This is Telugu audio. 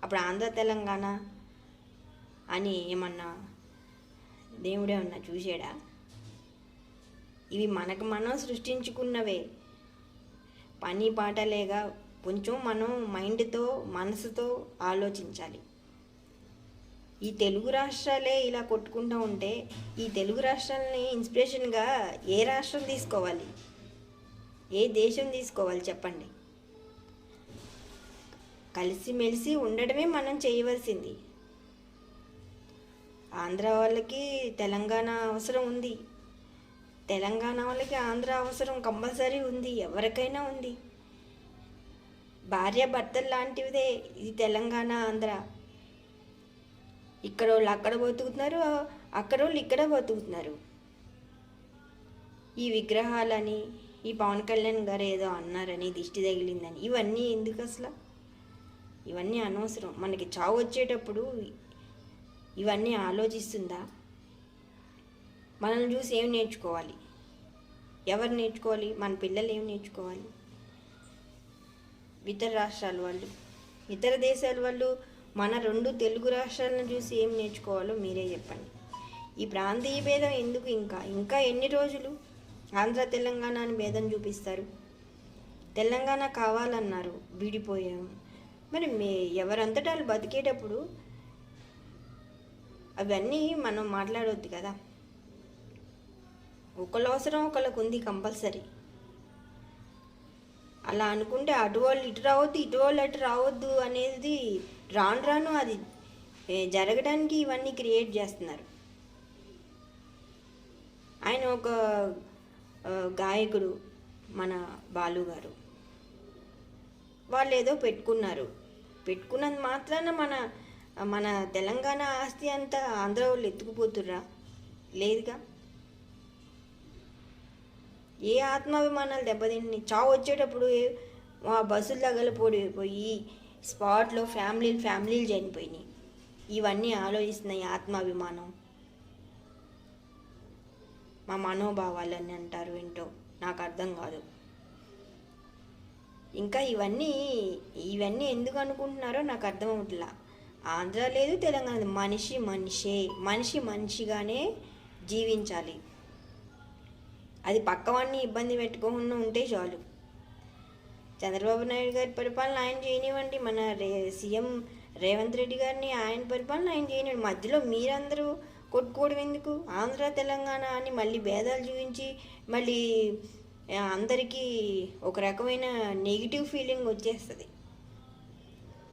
అప్పుడు ఆంధ్ర తెలంగాణ అని ఏమన్నా దేవుడే ఉన్నా చూసాడా? ఇవి మనకు మనం సృష్టించుకున్నవే. పని పాట లేక కొంచెం మనం మైండ్తో మనసుతో ఆలోచించాలి. ఈ తెలుగు రాష్ట్రాలే ఇలా కొట్టుకుంటూ ఉంటే ఈ తెలుగు రాష్ట్రాలని ఇన్స్పిరేషన్గా ఏ రాష్ట్రం తీసుకోవాలి, ఏ దేశం తీసుకోవాలి చెప్పండి? కలిసిమెలిసి ఉండడమే మనం చేయవలసింది. ఆంధ్ర వాళ్ళకి తెలంగాణ అవసరం ఉంది, తెలంగాణ వాళ్ళకి ఆంధ్ర అవసరం కంపల్సరీ ఉంది, ఎవరికైనా ఉంది. భార్య భర్తలు లాంటిదే ఇది తెలంగాణ ఆంధ్ర. ఇక్కడ వాళ్ళు అక్కడ బతుకుతున్నారు, అక్కడ వాళ్ళు ఇక్కడ బతుకుతున్నారు. ఈ విగ్రహాలని, ఈ పవన్ కళ్యాణ్ గారు ఏదో అన్నారని, దిష్టి తగిలిందని, ఇవన్నీ ఎందుకు అసలు? ఇవన్నీ అనవసరం. మనకి చావు వచ్చేటప్పుడు ఇవన్నీ ఆలోచిస్తుందా? మనల్ని చూసి ఏం నేర్చుకోవాలి? ఎవరు నేర్చుకోవాలి? మన పిల్లలు ఏం నేర్చుకోవాలి? ఇతర రాష్ట్రాల వాళ్ళు, ఇతర దేశాల వాళ్ళు మన 2 తెలుగు రాష్ట్రాలను చూసి ఏం నేర్చుకోవాలో మీరే చెప్పండి. ఈ ప్రాంతీయ భేదం ఎందుకు? ఇంకా ఎన్ని రోజులు ఆంధ్ర తెలంగాణ అని భేదం చూపిస్తారు? తెలంగాణ కావాలన్నారు, విడిపోయాం. మరి ఎవరంతటా వాళ్ళు బతికేటప్పుడు అవన్నీ మనం మాట్లాడవద్దు కదా. ఒకళ్ళ అవసరం ఒకళ్ళకు ఉంది కంపల్సరీ. అలా అనుకుంటే అటు వాళ్ళు ఇటు రావద్దు, ఇటు వాళ్ళు అటు రావద్దు అనేది రాను రాను అది జరగడానికి ఇవన్నీ క్రియేట్ చేస్తున్నారు. ఆయన ఒక గాయకుడు, మన బాలు గారు, వాళ్ళు ఏదో పెట్టుకున్నంత మాత్రాన మన తెలంగాణ ఆస్తి అంతా ఆంధ్ర వాళ్ళు ఎత్తుకుపోతుర్రా? లేదుగా. ఏ ఆత్మాభిమానాలు దెబ్బతిని చావు వచ్చేటప్పుడు బస్సులు తగలపోయి స్పాట్లో ఫ్యామిలీలు చనిపోయినాయి. ఇవన్నీ ఆలోచిస్తున్నాయి ఆత్మాభిమానం, మా మనోభావాలని అంటారు ఏంటో నాకు అర్థం కాదు. ఇంకా ఇవన్నీ ఎందుకు అనుకుంటున్నారో నాకు అర్థం అవుట్లా. ఆంధ్ర లేదు, తెలంగాణ, మనిషి మనిషిగానే జీవించాలి. అది పక్కవాడిని ఇబ్బంది పెట్టుకోకుండా ఉంటే చాలు. చంద్రబాబు నాయుడు గారి పరిపాలన ఆయన చేయనివ్వండి, మన సీఎం రేవంత్ రెడ్డి గారిని ఆయన పరిపాలన ఆయన చేయనివ్వండి. మధ్యలో మీరందరూ కొట్టుకోవడం ఎందుకు? ఆంధ్ర తెలంగాణ అని మళ్ళీ భేదాలు చూపించి మళ్ళీ అందరికీ ఒక రకమైన నెగిటివ్ ఫీలింగ్ వచ్చేస్తుంది.